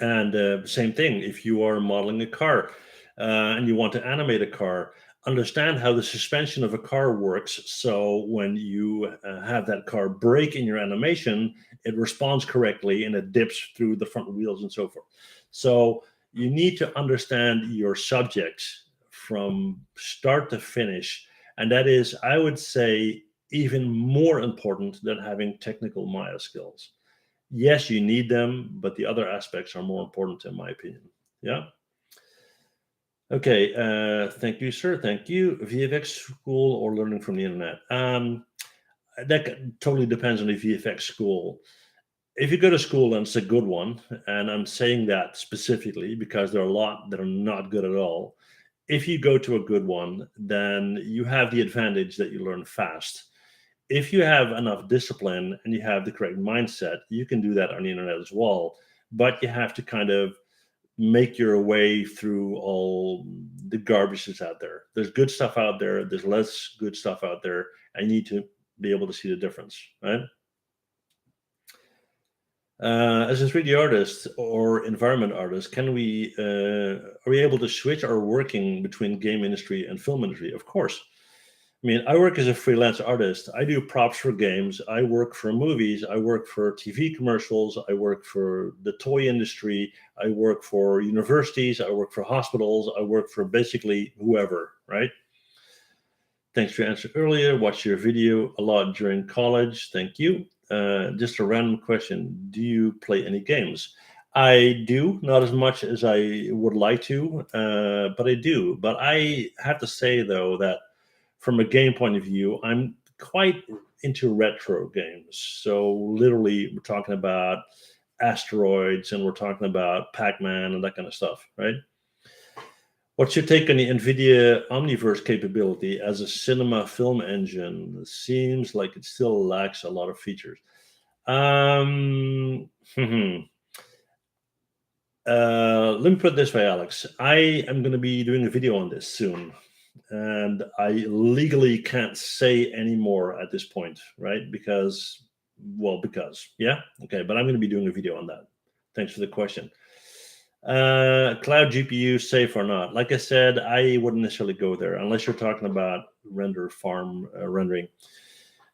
And same thing, if you are modeling a car and you want to animate a car, understand how the suspension of a car works. So when you have that car brake in your animation, it responds correctly and it dips through the front wheels and so forth. So you need to understand your subject from start to finish. And that is, I would say, even more important than having technical Maya skills. Yes, you need them, but the other aspects are more important in my opinion. Yeah. Okay. Thank you, sir. Thank you. VFX school or learning from the internet? That totally depends on the VFX school. If you go to school and it's a good one, and I'm saying that specifically because there are a lot that are not good at all. If you go to a good one, then you have the advantage that you learn fast. If you have enough discipline and you have the correct mindset, you can do that on the internet as well. But you have to kind of make your way through all the garbage that's out there. There's good stuff out there. There's less good stuff out there. I need to be able to see the difference, right? As a 3D artist or environment artist, are we able to switch our working between game industry and film industry? Of course. I mean, I work as a freelance artist. I do props for games. I work for movies. I work for TV commercials. I work for the toy industry. I work for universities. I work for hospitals. I work for basically whoever, right? Thanks for your answer earlier. Watched your video a lot during college. Thank you. Just a random question. Do you play any games? I do, not as much as I would like to, but I do. But I have to say, though, that from a game point of view, I'm quite into retro games. So literally, we're talking about asteroids, and we're talking about Pac-Man and that kind of stuff, right? What's your take on the NVIDIA Omniverse capability as a cinema film engine? It seems like it still lacks a lot of features. Let me put it this way, Alex. I am going to be doing a video on this soon, and I legally can't say any more at this point, right? Because, yeah, okay. But I'm going to be doing a video on that. Thanks for the question. Cloud GPU safe or not? Like I said, I wouldn't necessarily go there unless you're talking about render farm rendering.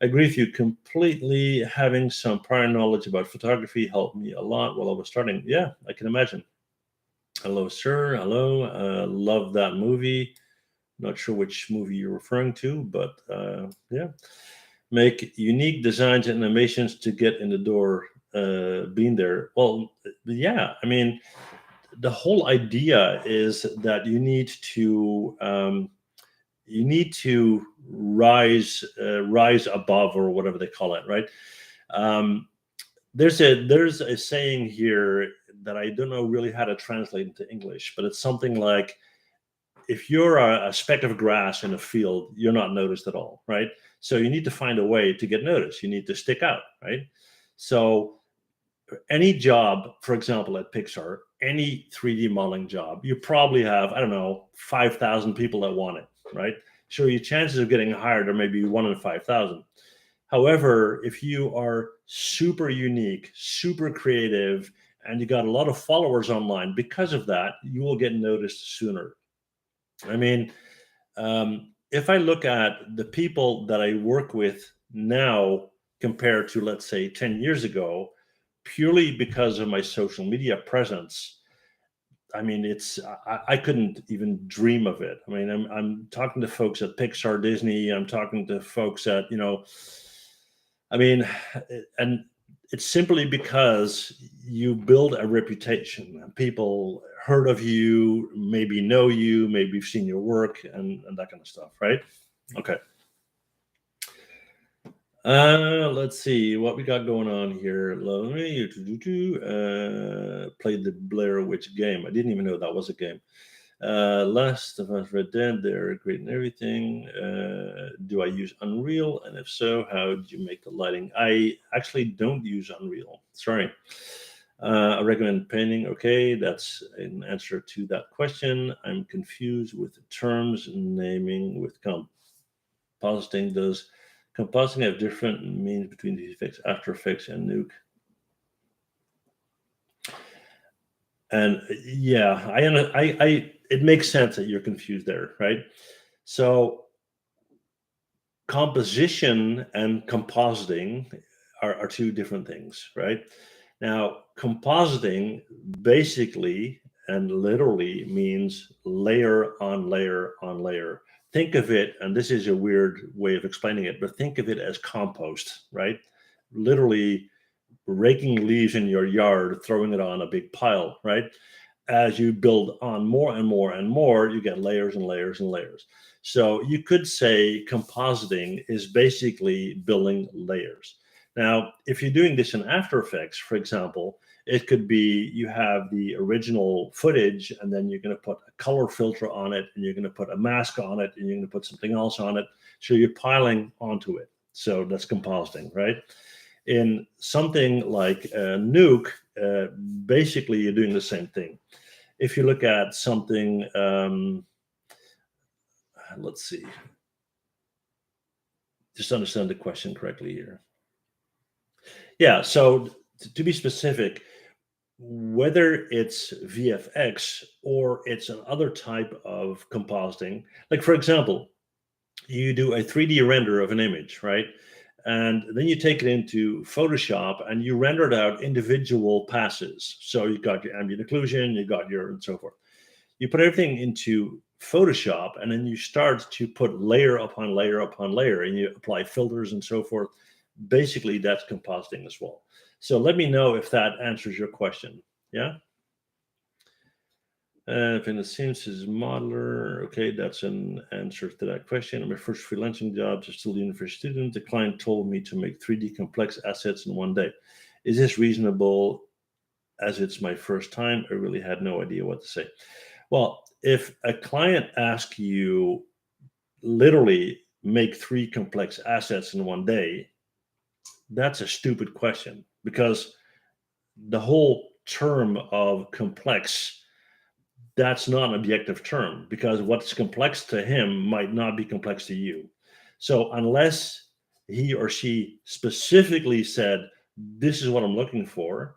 I agree with you completely. Having some prior knowledge about photography helped me a lot while I was starting. Yeah, I can imagine. Hello, sir. Hello. Love that movie. Not sure which movie you're referring to, but yeah. Make unique designs and animations to get in the door. Being there. Well, yeah. I mean, the whole idea is that you need to rise above, or whatever they call it, right? There's a saying here that I don't know really how to translate into English, but it's something like, if you're a speck of grass in a field, you're not noticed at all, right? So you need to find a way to get noticed. You need to stick out, right? So any job, for example, at Pixar, any 3D modeling job, you probably have, I don't know, 5,000 people that want it, right? So your chances of getting hired are maybe 1 in 5,000. However, if you are super unique, super creative, and you got a lot of followers online, because of that, you will get noticed sooner. I mean, if I look at the people that I work with now compared to, let's say, 10 years ago, purely because of my social media presence, I mean, I couldn't even dream of it. I mean, I'm talking to folks at Pixar, Disney. I'm talking to folks at, I mean, and it's simply because you build a reputation. People heard of you, maybe know you, maybe you've seen your work, and that kind of stuff, right? Okay. Let's see what we got going on here. Let me played the Blair Witch game. I didn't even know that was a game. Last of Us, Red Dead, they're great and everything. Do I use Unreal? And if so, how do you make the lighting? I actually don't use Unreal. Sorry. I recommend painting. Okay, that's an answer to that question. I'm confused with the terms naming with compositing. Does compositing have different means between these effects, After Effects and Nuke? And yeah, it makes sense that you're confused there, right? So composition and compositing are two different things, right? Now, compositing basically and literally means layer on layer on layer. Think of it, and this is a weird way of explaining it, but think of it as compost, right? Literally raking leaves in your yard, throwing it on a big pile, right? As you build on more and more and more, you get layers and layers and layers. So you could say compositing is basically building layers. Now, if you're doing this in After Effects, for example, it could be you have the original footage, and then you're going to put a color filter on it, and you're going to put a mask on it, and you're going to put something else on it. So you're piling onto it. So that's compositing, right? In something like Nuke, basically you're doing the same thing. If you look at something, let's see, just understand the question correctly here. Yeah, so to be specific, whether it's VFX or it's another type of compositing, like for example, you do a 3D render of an image, right? And then you take it into Photoshop and you render it out individual passes. So you got your ambient occlusion, you got your, and so forth. You put everything into Photoshop, and then you start to put layer upon layer upon layer, and you apply filters and so forth. Basically, that's compositing as well. So let me know if that answers your question. Yeah. And it seems is modeler. Okay, that's an answer to that question. On my first freelancing job, just still a university student, the client told me to make 3D complex assets in one day. Is this reasonable? As it's my first time, I really had no idea what to say. Well, if a client asks you literally make 3 complex assets in one day, that's a stupid question, because the whole term of complex, that's not an objective term, because what's complex to him might not be complex to you. So unless he or she specifically said, this is what I'm looking for,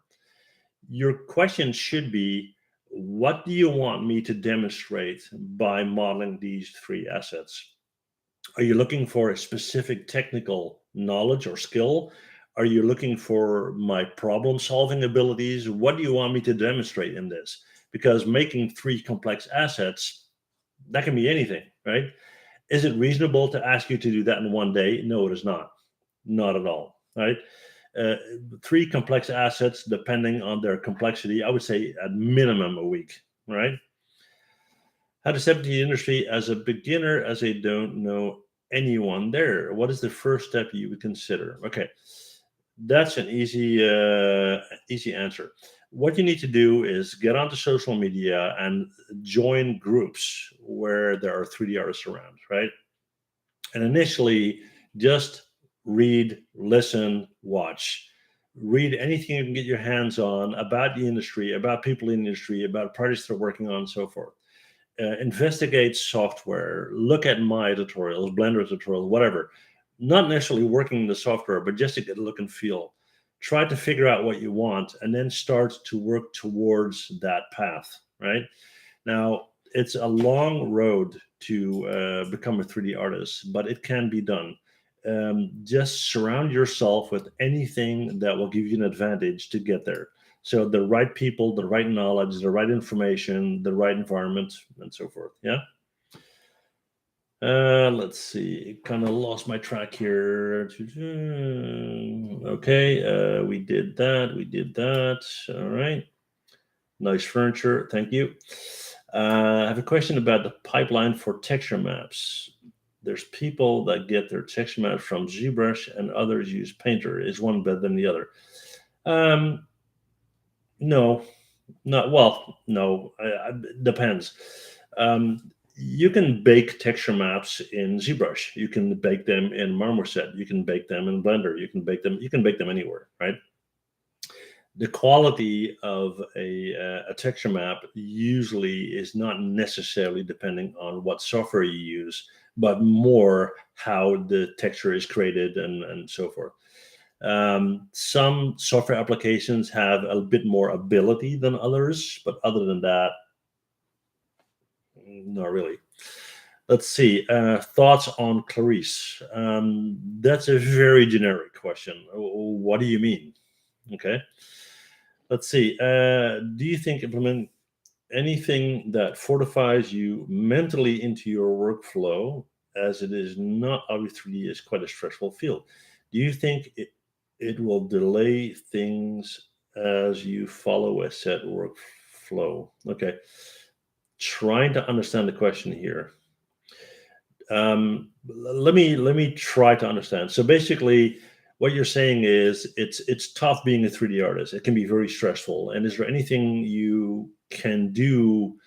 your question should be, what do you want me to demonstrate by modeling these 3 assets? Are you looking for a specific technical knowledge or skill? Are you looking for my problem solving abilities? What do you want me to demonstrate in this? Because making 3 complex assets, that can be anything, right? Is it reasonable to ask you to do that in one day? No, it is not. Not at all, right? Uh, 3 complex assets, depending on their complexity, I would say at minimum a week, right? How to step into the industry as a beginner, as I don't know anyone there. What is the first step you would consider? Okay, that's an easy answer. What you need to do is get onto social media and join groups where there are 3D artists around, right? And initially, just read, listen, watch. Read anything you can get your hands on about the industry, about people in the industry, about projects they're working on, and so forth. Investigate software, look at my tutorials, Blender tutorials, whatever. Not necessarily working in the software, but just to get a look and feel. Try to figure out what you want and then start to work towards that path, right? Now, it's a long road to become a 3D artist, but it can be done. Just surround yourself with anything that will give you an advantage to get there. So the right people, the right knowledge, the right information, the right environment, and so forth. Yeah. Let's see. Kind of lost my track here. Okay. We did that. We did that. All right. Nice furniture. Thank you. I have a question about the pipeline for texture maps. There's people that get their texture maps from ZBrush and others use Painter. Is one better than the other? Um, no, not well. No, depends. You can bake texture maps in ZBrush. You can bake them in Marmoset. You can bake them in Blender. You can bake them. You can bake them anywhere, right? The quality of a texture map usually is not necessarily depending on what software you use, but more how the texture is created and so forth. Some software applications have a bit more ability than others, but other than that, not really. Let's see. Thoughts on Clarice? That's a very generic question. What do you mean? Okay. Let's see. Do you think implement anything that fortifies you mentally into your workflow, as it is not obvious 3D is quite a stressful field? Do you think it will delay things as you follow a set workflow? Okay. Trying to understand the question here. Let me try to understand. So basically, what you're saying is it's tough being a 3D artist. It can be very stressful. And is there anything you can do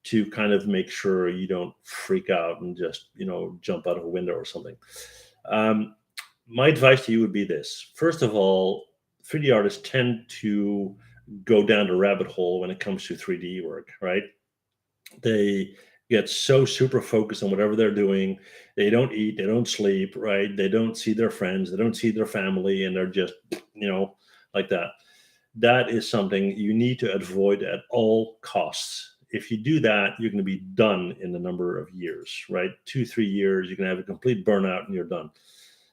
to kind of make sure you don't freak out and just jump out of a window or something? Um, my advice to you would be this: first of all, 3D artists tend to go down the rabbit hole when it comes to 3D work, right? They get so super focused on whatever they're doing. They don't eat, they don't sleep, right? They don't see their friends, they don't see their family, and they're just, like that. That is something you need to avoid at all costs. If you do that, you're going to be done in a number of years, right? 2, 3 years, you're going to have a complete burnout and you're done.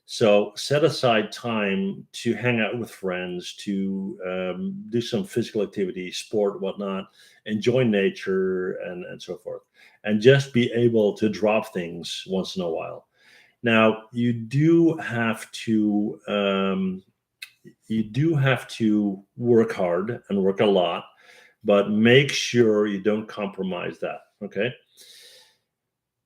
So set aside time to hang out with friends, to do some physical activity, sport, whatnot, enjoy nature, and so forth, and just be able to drop things once in a while. Now, you do have to work hard and work a lot, but make sure you don't compromise that. Okay.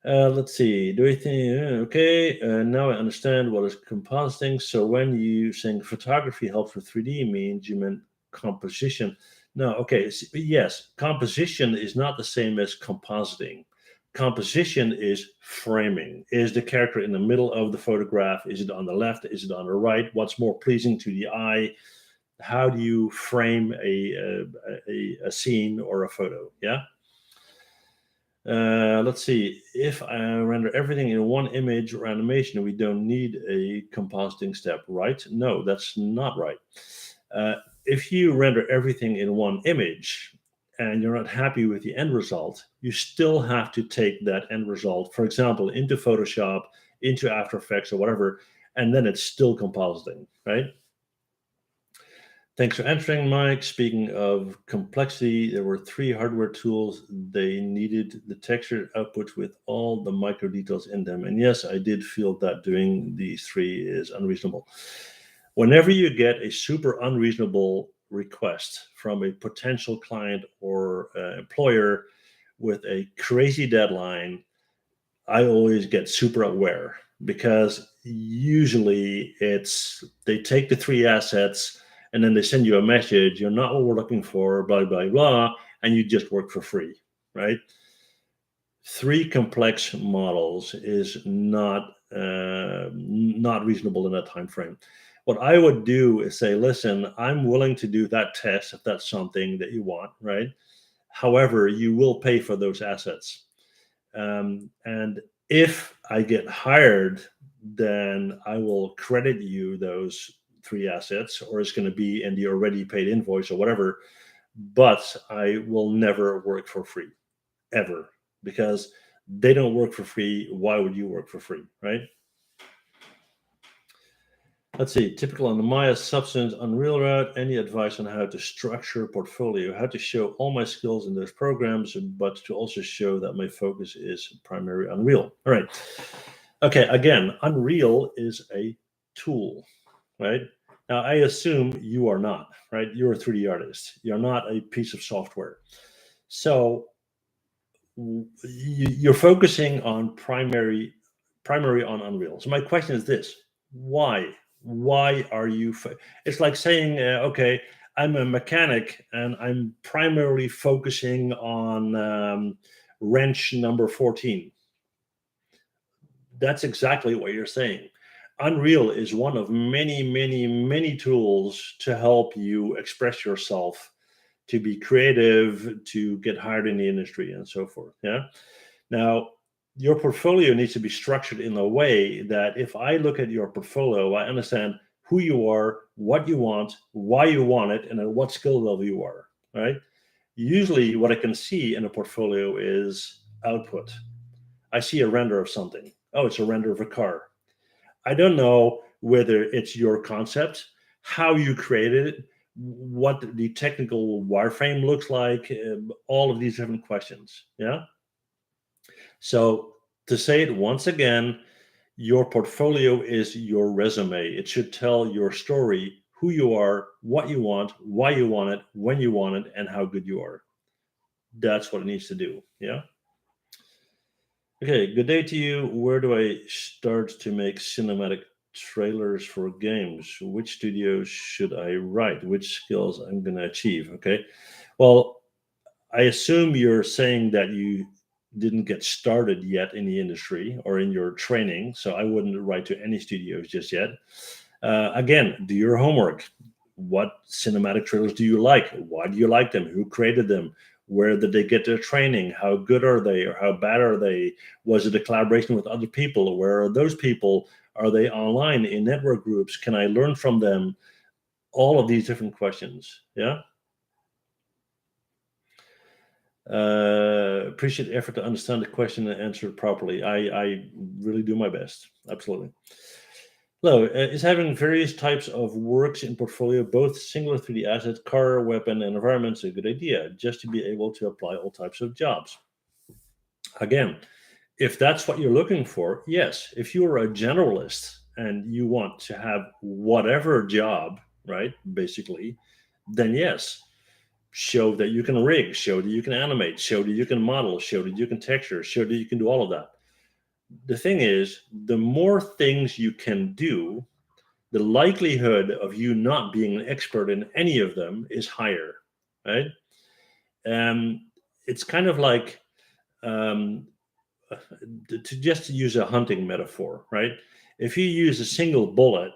Let's see. Do you think? Okay. Now I understand what is compositing. So when you saying photography helps with 3D, means you meant composition. No. Okay. Yes, composition is not the same as compositing. Composition is framing. Is the character in the middle of the photograph? Is it on the left? Is it on the right? What's more pleasing to the eye? How do you frame a scene or a photo? Yeah. Let's see. If I render everything in one image or animation, we don't need a compositing step, right? No, that's not right. If you render everything in one image and you're not happy with the end result, you still have to take that end result, for example, into Photoshop, into After Effects or whatever, and then it's still compositing, right? Thanks for answering, Mike. Speaking of complexity, there were 3 hardware tools. They needed the texture outputs with all the micro details in them. And yes, I did feel that doing these 3 is unreasonable. Whenever you get a super unreasonable request from a potential client or employer with a crazy deadline, I always get super aware, because usually they take the 3 assets and then they send you a message, you're not what we're looking for, blah, blah, blah, and you just work for free, right? 3 complex models is not reasonable in that time frame. What I would do is say, listen, I'm willing to do that test if that's something that you want, right? However, you will pay for those assets. And if I get hired, then I will credit you those 3 assets, or it's going to be in the already paid invoice or whatever. But I will never work for free, ever, because they don't work for free. Why would you work for free, right? Let's see, typical on the Maya Substance Unreal route. Any advice on how to structure a portfolio, how to show all my skills in those programs, but to also show that my focus is primary Unreal? All right. Okay, again, Unreal is a tool, right? Now, I assume you are not, right? You're a 3D artist. You're not a piece of software. So you're focusing on primary on Unreal. So my question is this: why? Why are you? It's like saying, okay, I'm a mechanic and I'm primarily focusing on wrench number 14. That's exactly what you're saying. Unreal is one of many, many, many tools to help you express yourself, to be creative, to get hired in the industry, and so forth. Yeah. Now, your portfolio needs to be structured in a way that if I look at your portfolio, I understand who you are, what you want, why you want it, and at what skill level you are. Right. Usually, what I can see in a portfolio is output. I see a render of something. Oh, it's a render of a car. I don't know whether it's your concept, how you created it, what the technical wireframe looks like, all of these different questions. Yeah. So to say it once again, your portfolio is your resume. It should tell your story, who you are, what you want, why you want it, when you want it, and how good you are. That's what it needs to do. Yeah. Okay, good day to you. Where do I start to make cinematic trailers for games? Which studios should I write? Which skills I'm going to achieve? Okay. Well, I assume you're saying that you didn't get started yet in the industry or in your training, so I wouldn't write to any studios just yet. Again, do your homework. What cinematic trailers do you like? Why do you like them? Who created them? Where did they get their training? How good are they, or how bad are they? Was it a collaboration with other people? Where are those people? Are they online in network groups? Can I learn from them? All of these different questions. Yeah. Appreciate the effort to understand the question and answer it properly. I really do my best. Absolutely. Hello. Is having various types of works in portfolio, both singular 3D assets, car, weapon, and environments, a good idea, just to be able to apply all types of jobs? Again, if that's what you're looking for, yes. If you're a generalist and you want to have whatever job, right, basically, then yes. show that you can rig, show that you can animate, show that you can model, show that you can texture, show that you can do all of that. The thing is, the more things you can do, the likelihood of you not being an expert in any of them is higher, right? It's kind of like, um, to just use a hunting metaphor, right? If you use a single bullet,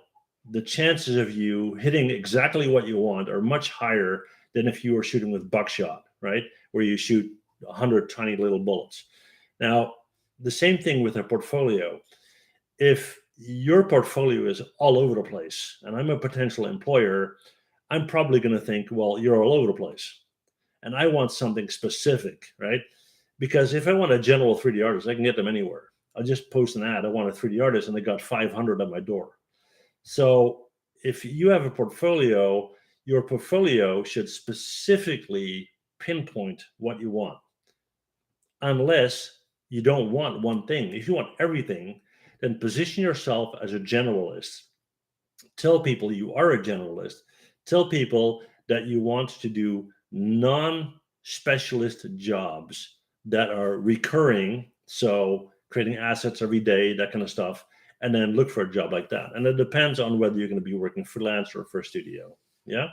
the chances of you hitting exactly what you want are much higher than if you were shooting with buckshot, right? Where you shoot 100 tiny little bullets. Now, the same thing with a portfolio. If your portfolio is all over the place and I'm a potential employer, I'm probably going to think, well, you're all over the place. And I want something specific, right? Because if I want a general 3D artist, I can get them anywhere. I'll just post an ad. I want a 3D artist, and they got 500 at my door. So if you have a portfolio, your portfolio should specifically pinpoint what you want, unless you don't want one thing. If you want everything, then position yourself as a generalist. Tell people you are a generalist. Tell people that you want to do non-specialist jobs that are recurring, so creating assets every day, that kind of stuff, and then look for a job like that. And it depends on whether you're going to be working freelance or for a studio. Yeah.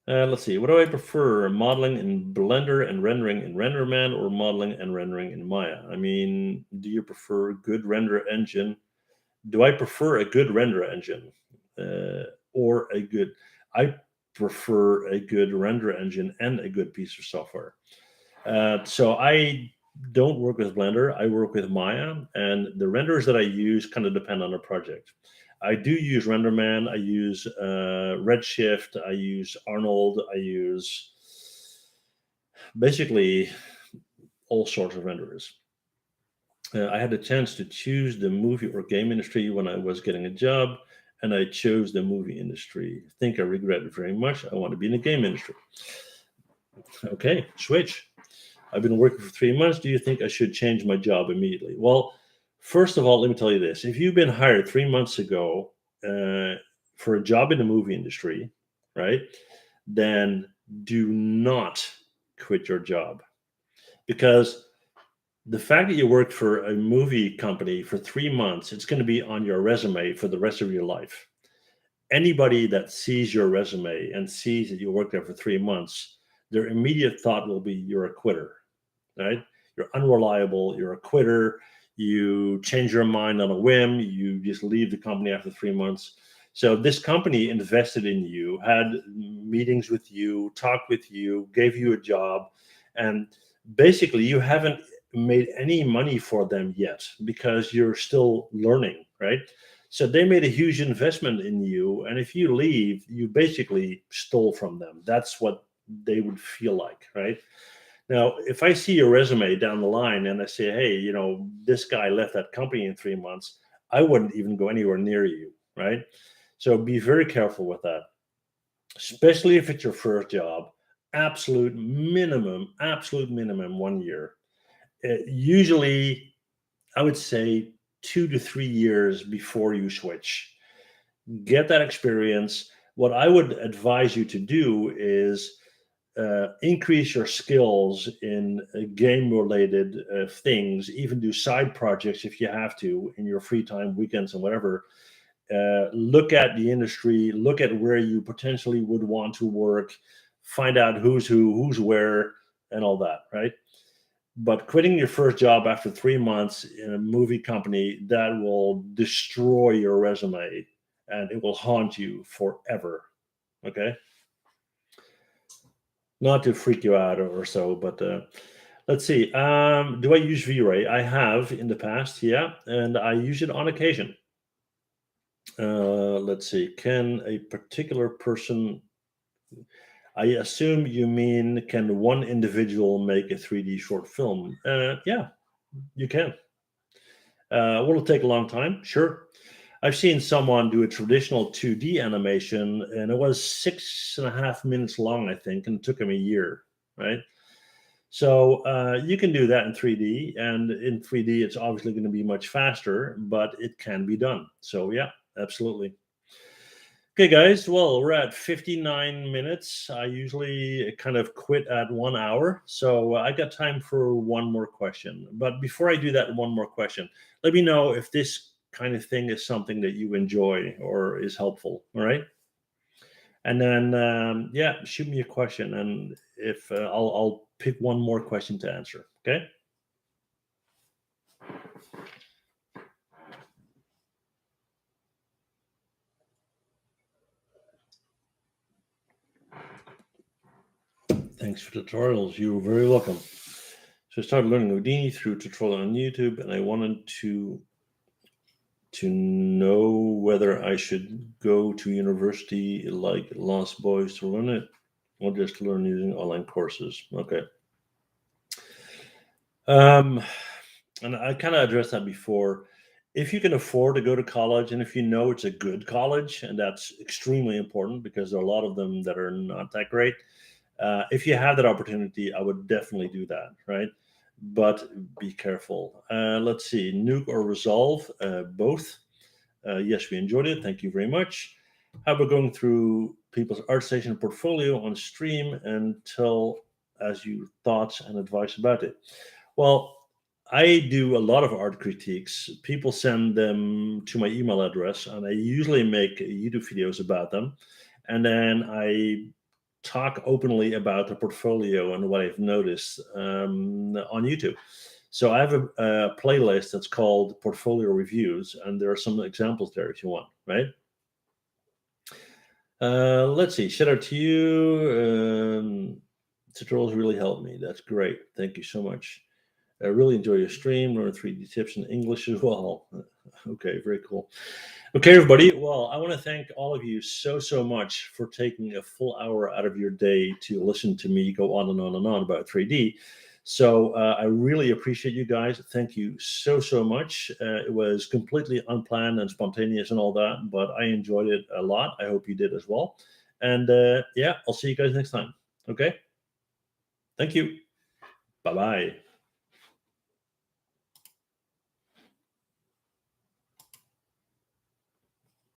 Let's see. What do I prefer? Modeling in Blender and rendering in RenderMan, or modeling and rendering in Maya? I mean, do you prefer a good render engine? Do I prefer a good render engine, or a good? I prefer a good render engine and a good piece of software. So I don't work with Blender. I work with Maya, and the renders that I use kind of depend on the project. I do use RenderMan. I use Redshift. I use Arnold. I use basically all sorts of renderers. I had a chance to choose the movie or game industry when I was getting a job, and I chose the movie industry. I think I regret it very much. I want to be in the game industry. Okay, switch. I've been working for 3 months. Do you think I should change my job immediately? Well, first of all, let me tell you this. If you've been hired 3 months ago for a job in the movie industry, right, then do not quit your job. Because the fact that you worked for a movie company for 3 months, it's going to be on your resume for the rest of your life. Anybody that sees your resume and sees that you worked there for 3 months, their immediate thought will be you're a quitter, right? You're unreliable, you're a quitter, you change your mind on a whim, you just leave the company after 3 months. So this company invested in you, had meetings with you, talked with you, gave you a job, and basically you haven't made any money for them yet because you're still learning, right? So they made a huge investment in you, and if you leave, you basically stole from them. That's what they would feel like, right? Now, if I see your resume down the line and I say, hey, this guy left that company in 3 months, I wouldn't even go anywhere near you, right? So be very careful with that, especially if it's your first job. Absolute minimum 1 year. Usually, I would say 2 to 3 years before you switch. Get that experience. What I would advise you to do is increase your skills in game-related things. Even do side projects if you have to in your free time, weekends, and whatever. Look at the industry. Look at where you potentially would want to work. Find out who's who, who's where, and all that, right? But quitting your first job after 3 months in a movie company, that will destroy your resume and it will haunt you forever. Okay. Not to freak you out or so, but let's see. Do I use V-Ray? I have in the past, yeah, and I use it on occasion. Let's see. Can a particular person, I assume you mean, can one individual make a 3D short film? Yeah, you can. Will it take a long time? Sure. I've seen someone do a traditional 2D animation, and it was 6.5 minutes long, I think, and it took him a year, right? So you can do that in 3D, and in 3D, it's obviously going to be much faster, but it can be done. So yeah, absolutely. Okay, guys. Well, we're at 59 minutes. I usually kind of quit at 1 hour. So I got time for one more question. But before I do that, one more question. Let me know if this kind of thing is something that you enjoy or is helpful. All right. And then, yeah, shoot me a question. And if I'll pick one more question to answer. Okay. Thanks for tutorials. You're very welcome. So I started learning Houdini through tutorial on YouTube, and I wanted to know whether I should go to university like Lost Boys to learn it, or just learn using online courses. Okay. And I kind of addressed that before. If you can afford to go to college, and if you know it's a good college, and that's extremely important because there are a lot of them that are not that great. If you have that opportunity, I would definitely do that, right? But be careful. Let's see, Nuke or Resolve, both. Yes, we enjoyed it. Thank you very much. How about going through people's ArtStation portfolio on stream and tell us your thoughts and advice about it? Well, I do a lot of art critiques. People send them to my email address, and I usually make YouTube videos about them. And then I talk openly about the portfolio and what I've noticed on YouTube. So I have a playlist that's called Portfolio Reviews, and there are some examples there if you want, right? Let's see. Shout out to you. Tutorials really helped me. That's great. Thank you so much. I really enjoy your stream. Learn 3D tips in English as well. Okay, very cool. Okay, everybody. Well, I want to thank all of you so much for taking a full hour out of your day to listen to me go on and on and on about 3D. So I really appreciate you guys. Thank you so much. It was completely unplanned and spontaneous and all that, but I enjoyed it a lot. I hope you did as well. And yeah, I'll see you guys next time. Okay. Thank you. Bye-bye.